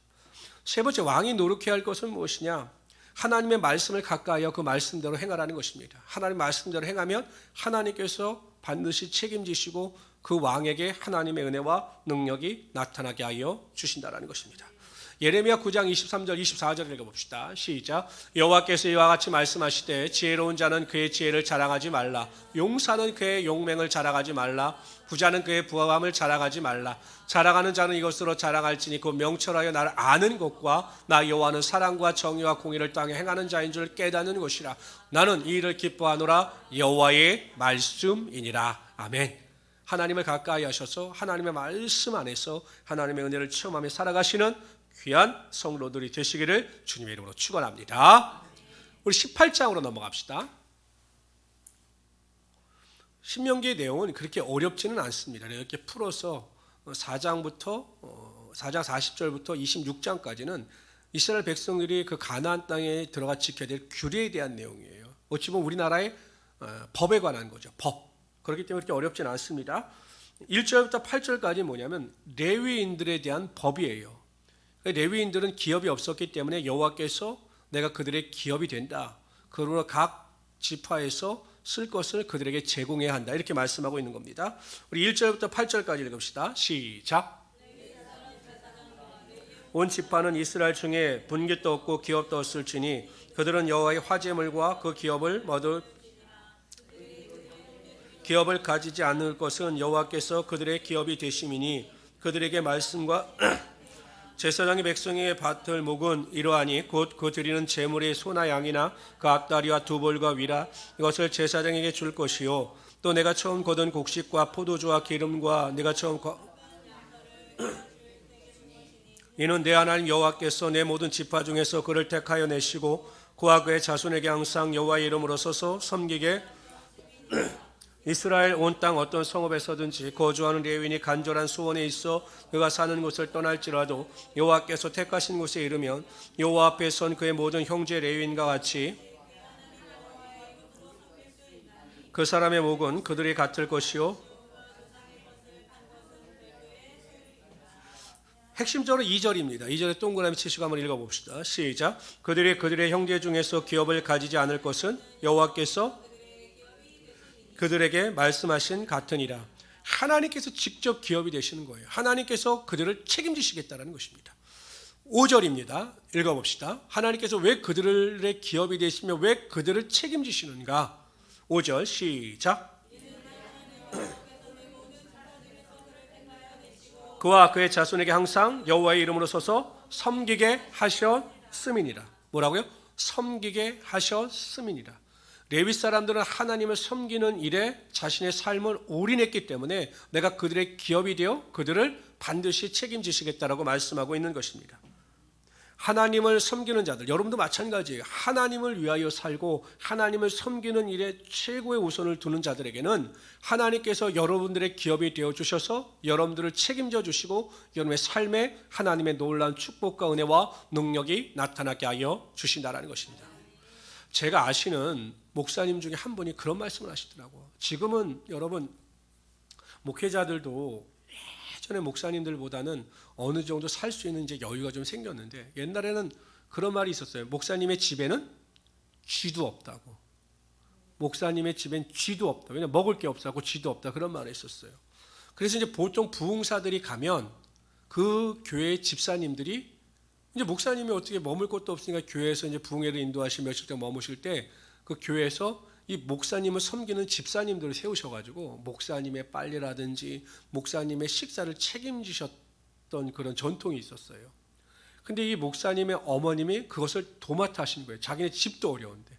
세 번째, 왕이 노력해야 할 것은 무엇이냐? 하나님의 말씀을 가까이하여 그 말씀대로 행하라는 것입니다. 하나님 말씀대로 행하면 하나님께서 반드시 책임지시고 그 왕에게 하나님의 은혜와 능력이 나타나게 하여 주신다는 것입니다. 예레미야 9장 23절 24절 읽어봅시다. 시작. 여호와께서 이와 같이 말씀하시되 지혜로운 자는 그의 지혜를 자랑하지 말라. 용사는 그의 용맹을 자랑하지 말라. 부자는 그의 부함을 자랑하지 말라. 자랑하는 자는 이것으로 자랑할지니 그 명철하여 나를 아는 것과 나 여호와는 사랑과 정의와 공의를 땅에 행하는 자인 줄 깨닫는 것이라. 나는 이 일을 기뻐하노라. 여호와의 말씀이니라. 아멘. 하나님을 가까이 하셔서 하나님의 말씀 안에서 하나님의 은혜를 체험하며 살아가시는 귀한 성도들이 되시기를 주님의 이름으로 축원합니다. 우리 18장으로 넘어갑시다. 신명기의 내용은 그렇게 어렵지는 않습니다. 이렇게 풀어서 4장 40절부터 26장까지는 이스라엘 백성들이 그 가나안 땅에 들어가 지켜야 될 규례에 대한 내용이에요. 어찌 보면 우리나라의 법에 관한 거죠. 법. 그렇기 때문에 그렇게 어렵지는 않습니다. 1절부터 8절까지 뭐냐면 레위인들에 대한 법이에요. 레위인들은 기업이 없었기 때문에 여호와께서 내가 그들의 기업이 된다. 그러므로 각 지파에서 쓸 것을 그들에게 제공해야 한다. 이렇게 말씀하고 있는 겁니다. 우리 1절부터 8절까지 읽읍시다. 시작. 온 지파는 이스라엘 중에 분깃도 없고 기업도 없을지니 그들은 여호와의 화제물과 그 기업을 가지지 않을 것은 여호와께서 그들의 기업이 되심이니 그들에게 말씀과 제사장의 백성의 밭을 목은 이러하니 곧 그 드리는 제물의 소나 양이나 그 앞다리와 두 볼과 위라 이것을 제사장에게 줄 것이요 또 내가 처음 거둔 곡식과 포도주와 기름과 내가 처음 이는 내 하나님 여호와께서 내 모든 지파 중에서 그를 택하여 내시고 그와 그의 자손에게 항상 여호와의 이름으로 서서 섬기게 이스라엘 온 땅 어떤 성읍에서든지 거주하는 레위인이 간절한 소원에 있어 그가 사는 곳을 떠날지라도 여호와께서 택하신 곳에 이르면 여호와 앞에 선 그의 모든 형제 레위인과 같이 그 사람의 목은 그들이 같을 것이요 핵심적으로 2절입니다. 2절에 동그라미 치시고 한번 읽어봅시다. 시작. 그들이 그들의 형제 중에서 기업을 가지지 않을 것은 여호와께서 그들에게 말씀하신 같으니라. 하나님께서 직접 기업이 되시는 거예요. 하나님께서 그들을 책임지시겠다는 것입니다. 5절입니다. 읽어봅시다. 하나님께서 왜 그들의 기업이 되시며 왜 그들을 책임지시는가? 5절 시작. 그와 그의 자손에게 항상 여호와의 이름으로 서서 섬기게 하셨음이니라. 뭐라고요? 섬기게 하셨음이니라. 레위 사람들은 하나님을 섬기는 일에 자신의 삶을 올인했기 때문에 내가 그들의 기업이 되어 그들을 반드시 책임지시겠다라고 말씀하고 있는 것입니다. 하나님을 섬기는 자들, 여러분도 마찬가지예요. 하나님을 위하여 살고 하나님을 섬기는 일에 최고의 우선을 두는 자들에게는 하나님께서 여러분들의 기업이 되어주셔서 여러분들을 책임져 주시고 여러분의 삶에 하나님의 놀라운 축복과 은혜와 능력이 나타나게 하여 주신다는 것입니다. 제가 아시는 목사님 중에 한 분이 그런 말씀을 하시더라고요. 지금은 여러분 목회자들도 예전에 목사님들보다는 어느 정도 살 수 있는 이제 여유가 좀 생겼는데 옛날에는 그런 말이 있었어요. 목사님의 집에는 쥐도 없다고. 목사님의 집엔 쥐도 없다. 왜냐면 먹을 게 없다고 쥐도 없다. 그런 말이 있었어요. 그래서 이제 보통 부흥사들이 가면 그 교회 집사님들이 이제 목사님이 어떻게 머물 곳도 없으니까 교회에서 이제 부흥회를 인도하시며 며칠 동안 머무실 때 그 교회에서 이 목사님을 섬기는 집사님들을 세우셔가지고 목사님의 빨래라든지 목사님의 식사를 책임지셨던 그런 전통이 있었어요. 근데 이 목사님의 어머님이 그것을 도맡아 하신 거예요. 자기네 집도 어려운데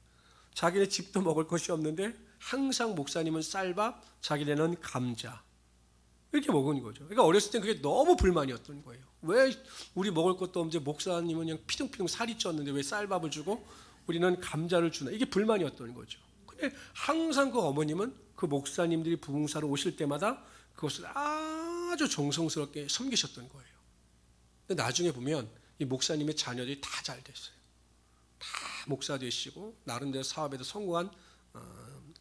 자기네 집도 먹을 것이 없는데 항상 목사님은 쌀밥, 자기네는 감자 이렇게 먹은 거죠. 그러니까 어렸을 때 그게 너무 불만이었던 거예요. 왜 우리 먹을 것도 없는데 목사님은 그냥 피둥피둥 살이 쪘는데 왜 쌀밥을 주고 우리는 감자를 주나, 이게 불만이었던 거죠. 근데 항상 그 어머님은 그 목사님들이 부흥사로 오실 때마다 그것을 아주 정성스럽게 섬기셨던 거예요. 근데 나중에 보면 이 목사님의 자녀들이 다 잘 됐어요. 다 목사 되시고 나름대로 사업에도 성공한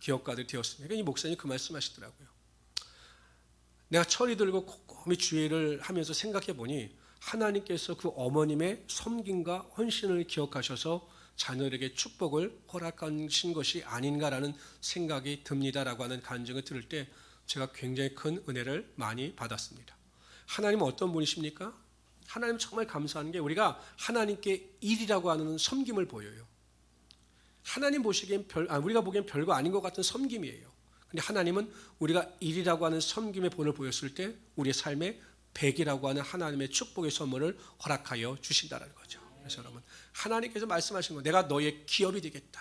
기업가들이 되었습니다. 그러니까 이 목사님이 그 말씀하시더라고요. 내가 철이 들고 꼼꼼히 주의를 하면서 생각해 보니 하나님께서 그 어머님의 섬김과 헌신을 기억하셔서 자녀에게 축복을 허락하신 것이 아닌가라는 생각이 듭니다라고 하는 간증을 들을 때 제가 굉장히 큰 은혜를 많이 받았습니다. 하나님은 어떤 분이십니까? 하나님 정말 감사한 게 우리가 하나님께 일이라고 하는 섬김을 보여요. 하나님 보시기엔 우리가 보기엔 별거 아닌 것 같은 섬김이에요. 근데 하나님은 우리가 일이라고 하는 섬김의 본을 보였을 때 우리의 삶에 백이라고 하는 하나님의 축복의 선물을 허락하여 주신다는 거죠. 그래서 여러분 하나님께서 말씀하신 거, 내가 너의 기업이 되겠다.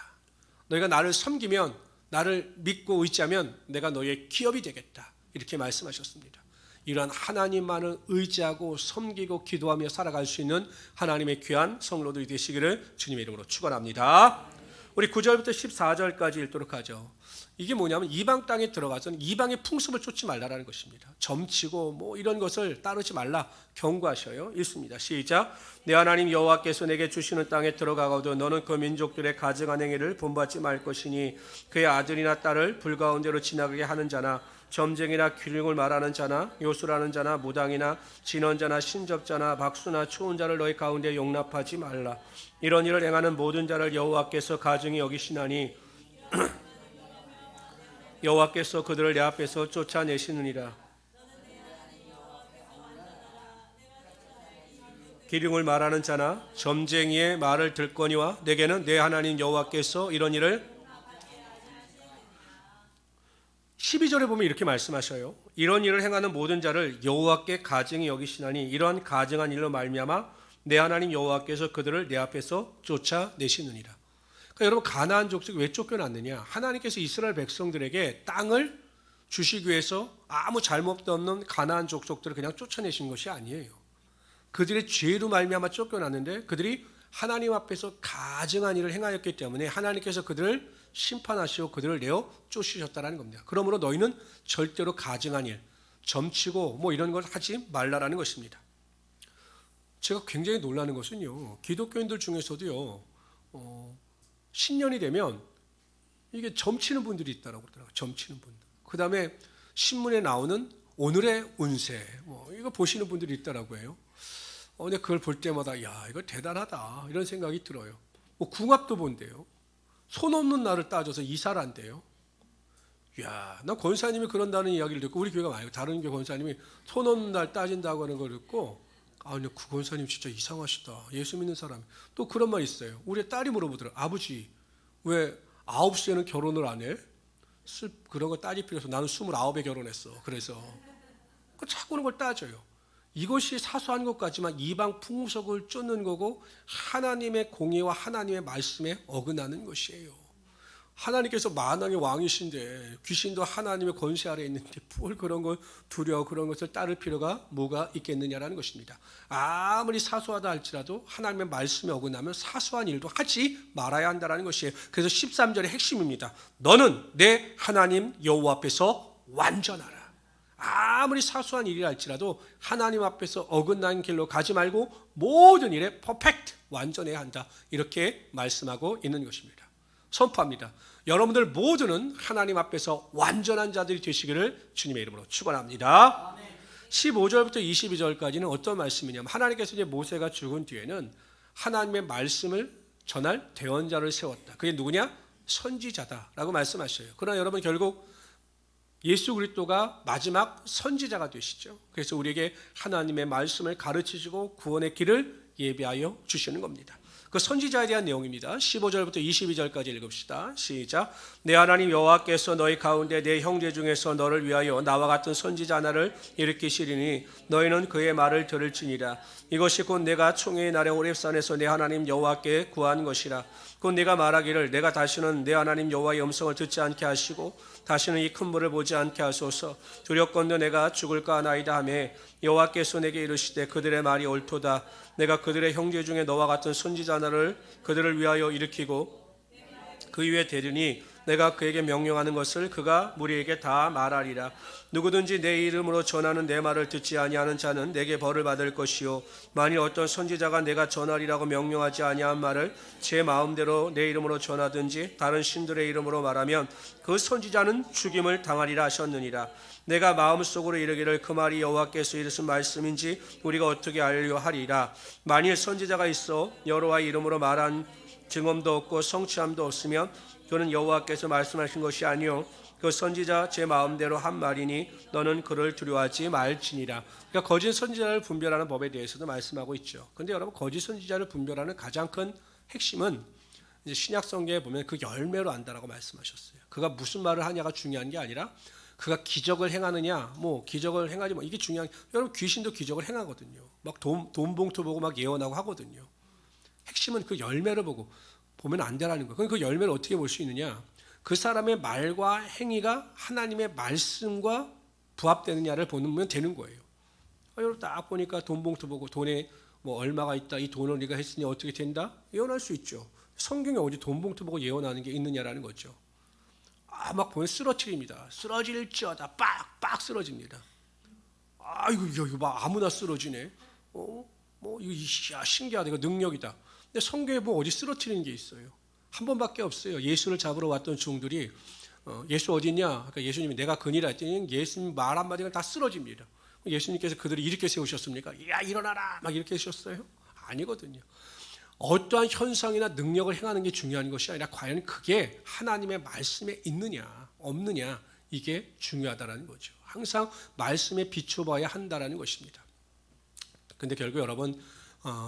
너희가 나를 섬기면, 나를 믿고 의지하면 내가 너의 기업이 되겠다. 이렇게 말씀하셨습니다. 이러한 하나님만을 의지하고 섬기고 기도하며 살아갈 수 있는 하나님의 귀한 성도들이 되시기를 주님의 이름으로 축원합니다. 우리 9절부터 14절까지 읽도록 하죠. 이게 뭐냐면 이방 땅에 들어가서는 이방의 풍습을 쫓지 말라라는 것입니다. 점치고 뭐 이런 것을 따르지 말라 경고하셔요. 읽습니다. 시작. 내 하나님 여호와께서 내게 주시는 땅에 들어가거든 너는 그 민족들의 가증한 행위를 본받지 말 것이니 그의 아들이나 딸을 불 가운데로 지나가게 하는 자나 점쟁이나 기륭을 말하는 자나 요술하는 자나 무당이나 진언자나 신접자나 박수나 추운 자를 너희 가운데 용납하지 말라. 이런 일을 행하는 모든 자를 여호와께서 가증히 여기시나니 여호와께서 그들을 내 앞에서 쫓아내시느니라. 기륭을 말하는 자나 점쟁이의 말을 들거니와 내게는 내 하나님 여호와께서 이런 일을 12절에 보면 이렇게 말씀하셔요. 이런 일을 행하는 모든 자를 여호와께 가증히 여기시나니 이러한 가증한 일로 말미암아 내 하나님 여호와께서 그들을 내 앞에서 쫓아내시느니라. 그러니까 여러분 가나안 족속이 왜 쫓겨났느냐? 하나님께서 이스라엘 백성들에게 땅을 주시기 위해서 아무 잘못도 없는 가나안 족속들을 그냥 쫓아내신 것이 아니에요. 그들의 죄로 말미암아 쫓겨났는데 그들이 하나님 앞에서 가증한 일을 행하였기 때문에 하나님께서 그들을 심판하시고 그들을 내어 쫓으셨다는 겁니다. 그러므로 너희는 절대로 가증한 일, 점치고 뭐 이런 걸 하지 말라라는 것입니다. 제가 굉장히 놀라는 것은요, 기독교인들 중에서도요, 신년이 되면 이게 점치는 분들이 있다고 그러더라고요. 점치는 분들. 그 다음에 신문에 나오는 오늘의 운세, 뭐 이거 보시는 분들이 있다라고 해요. 근데 그걸 볼 때마다 야 이거 대단하다 이런 생각이 들어요. 뭐 궁합도 본대요. 손 없는 날을 따져서 이사를 한대요. 야, 나 권사님이 그런다는 이야기를 듣고 우리 교회가 말고 다른 교회 권사님이 손 없는 날 따진다고 하는 걸 듣고 근데 그 권사님 진짜 이상하시다. 예수 믿는 사람. 또 그런 말 있어요. 우리 딸이 물어보더라고요. 아버지 왜 9시에는 결혼을 안 해? 그런 거 따질 필요 없어. 나는 29에 결혼했어. 그래서 자꾸 그런 걸 따져요. 이것이 사소한 것 같지만 이방 풍속을 쫓는 거고 하나님의 공의와 하나님의 말씀에 어긋나는 것이에요. 하나님께서 만왕의 왕이신데 귀신도 하나님의 권세 아래 있는데 뭘 그런 걸 두려워 그런 것을 따를 필요가 뭐가 있겠느냐라는 것입니다. 아무리 사소하다 할지라도 하나님의 말씀에 어긋나면 사소한 일도 하지 말아야 한다는 것이에요. 그래서 13절의 핵심입니다. 너는 내 하나님 여호와 앞에서 완전하라. 아무리 사소한 일이라 할지라도 하나님 앞에서 어긋난 길로 가지 말고 모든 일에 퍼펙트 완전해야 한다. 이렇게 말씀하고 있는 것입니다. 선포합니다. 여러분들 모두는 하나님 앞에서 완전한 자들이 되시기를 주님의 이름으로 축원합니다. 15절부터 22절까지는 어떤 말씀이냐면 하나님께서 이제 모세가 죽은 뒤에는 하나님의 말씀을 전할 대언자를 세웠다. 그게 누구냐? 선지자다라고 말씀하셔요. 그러나 여러분 결국 예수 그리스도가 마지막 선지자가 되시죠. 그래서 우리에게 하나님의 말씀을 가르치시고 구원의 길을 예비하여 주시는 겁니다. 그 선지자에 대한 내용입니다. 15절부터 22절까지 읽읍시다. 시작. 내 하나님 여호와께서 너희 가운데 내 형제 중에서 너를 위하여 나와 같은 선지자 하나를 일으키시리니 너희는 그의 말을 들을지니라. 이것이 곧 내가 총회의 날에 호렙산에서 내 하나님 여호와께 구한 것이라. 곧 내가 말하기를 내가 다시는 내 하나님 여호와의 음성을 듣지 않게 하시고 다시는 이 큰 물을 보지 않게 하소서. 두렵건대 내가 죽을까 하나이다 하매 여호와께서 내게 이르시되 그들의 말이 옳도다. 내가 그들의 형제 중에 너와 같은 선지자 하나를 그들을 위하여 일으키고 그 위에 대리니 내가 그에게 명령하는 것을 그가 무리에게 다 말하리라. 누구든지 내 이름으로 전하는 내 말을 듣지 아니하는 자는 내게 벌을 받을 것이요 만일 어떤 선지자가 내가 전하리라고 명령하지 아니한 말을 제 마음대로 내 이름으로 전하든지 다른 신들의 이름으로 말하면 그 선지자는 죽임을 당하리라 하셨느니라. 내가 마음속으로 이르기를 그 말이 여호와께서 이르신 말씀인지 우리가 어떻게 알려 하리라. 만일 선지자가 있어 여호와의 이름으로 말한 증언도 없고 성취함도 없으면 그는 여호와께서 말씀하신 것이 아니요 그 선지자 제 마음대로 한 말이니 너는 그를 두려워하지 말지니라. 그러니까 거짓 선지자를 분별하는 법에 대해서도 말씀하고 있죠. 그런데 여러분 거짓 선지자를 분별하는 가장 큰 핵심은 이제 신약 성경에 보면 그 열매로 안다라고 말씀하셨어요. 그가 무슨 말을 하냐가 중요한 게 아니라 그가 기적을 행하느냐, 뭐 기적을 행하지 뭐 이게 중요한. 여러분 귀신도 기적을 행하거든요. 막 돈 봉투 보고 막 예언하고 하거든요. 핵심은 그 열매를 보면 안 되라는 거예요. 그 열매를 어떻게 볼 수 있느냐? 그 사람의 말과 행위가 하나님의 말씀과 부합되느냐를 보면 되는 거예요. 여러분 딱 보니까 돈 봉투 보고 돈에 뭐 얼마가 있다, 이 돈을 네가 했으니 어떻게 된다? 예언할 수 있죠. 성경에 어디 돈 봉투 보고 예언하는 게 있느냐라는 거죠. 막 보면 쓰러뜨립니다. 쓰러질지어다 빡빡 쓰러집니다. 이거 막 아무나 쓰러지네. 뭐 이거 신기하다. 이거 능력이다. 근데 성경에 뭐 어디 쓰러뜨리는 게 있어요? 한 번밖에 없어요. 예수를 잡으러 왔던 종들이 예수 어디 있냐? 그러니까 예수님이 내가 그니라 했더니 예수님 말 한마디가 다 쓰러집니다. 예수님께서 그들을 이렇게 세우셨습니까? 야 일어나라 막 이렇게 하셨어요? 아니거든요. 어떠한 현상이나 능력을 행하는 게 중요한 것이 아니라 과연 그게 하나님의 말씀에 있느냐 없느냐 이게 중요하다는 거죠. 항상 말씀에 비춰봐야 한다는 것입니다. 근데 결국 여러분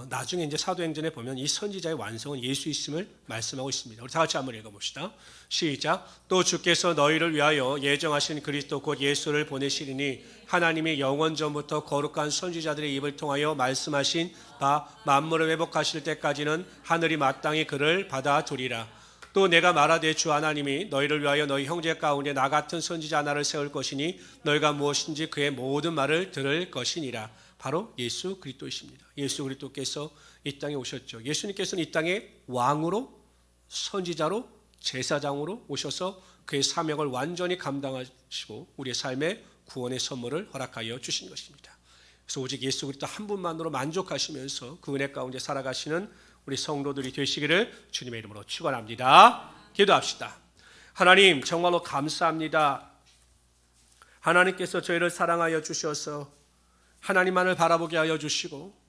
나중에 이제 사도행전에 보면 이 선지자의 완성은 예수 있음을 말씀하고 있습니다. 우리 다 같이 한번 읽어봅시다. 시작. 또 주께서 너희를 위하여 예정하신 그리스도 곧 예수를 보내시리니 하나님이 영원 전부터 거룩한 선지자들의 입을 통하여 말씀하신 바 만물을 회복하실 때까지는 하늘이 마땅히 그를 받아두리라. 또 내가 말하되 주 하나님이 너희를 위하여 너희 형제 가운데 나 같은 선지자 하나를 세울 것이니 너희가 무엇인지 그의 모든 말을 들을 것이니라. 바로 예수 그리스도이십니다. 예수 그리스도께서 이 땅에 오셨죠. 예수님께서는 이 땅에 왕으로 선지자로 제사장으로 오셔서 그의 사명을 완전히 감당하시고 우리의 삶에 구원의 선물을 허락하여 주신 것입니다. 그래서 오직 예수 그리스도 한 분만으로 만족하시면서 그 은혜 가운데 살아가시는 우리 성도들이 되시기를 주님의 이름으로 축원합니다. 기도합시다. 하나님 정말로 감사합니다. 하나님께서 저희를 사랑하여 주셔서 하나님만을 바라보게 하여 주시고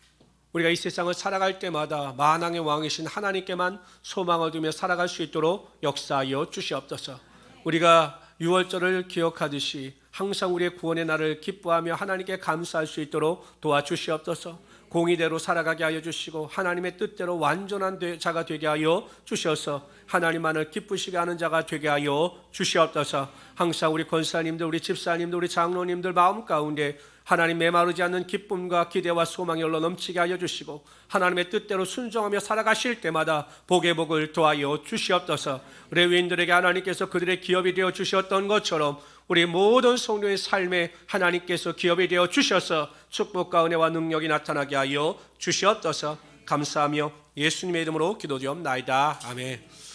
우리가 이 세상을 살아갈 때마다 만왕의 왕이신 하나님께만 소망을 두며 살아갈 수 있도록 역사하여 주시옵소서. 우리가 유월절을 기억하듯이 항상 우리의 구원의 날을 기뻐하며 하나님께 감사할 수 있도록 도와주시옵소서. 공의대로 살아가게 하여 주시고 하나님의 뜻대로 완전한 자가 되게 하여 주셔서 하나님만을 기쁘시게 하는 자가 되게 하여 주시옵소서. 항상 우리 권사님들, 우리 집사님들, 우리 장로님들 마음 가운데 하나님 메마르지 않는 기쁨과 기대와 소망이 흘러 넘치게 하여 주시고 하나님의 뜻대로 순종하며 살아가실 때마다 복의 복을 더하여 주시옵소서. 레위인들에게 하나님께서 그들의 기업이 되어 주셨던 것처럼 우리 모든 성도의 삶에 하나님께서 기업이 되어 주셔서 축복과 은혜와 능력이 나타나게 하여 주시옵소서. 감사하며 예수님의 이름으로 기도드리옵나이다. 아멘.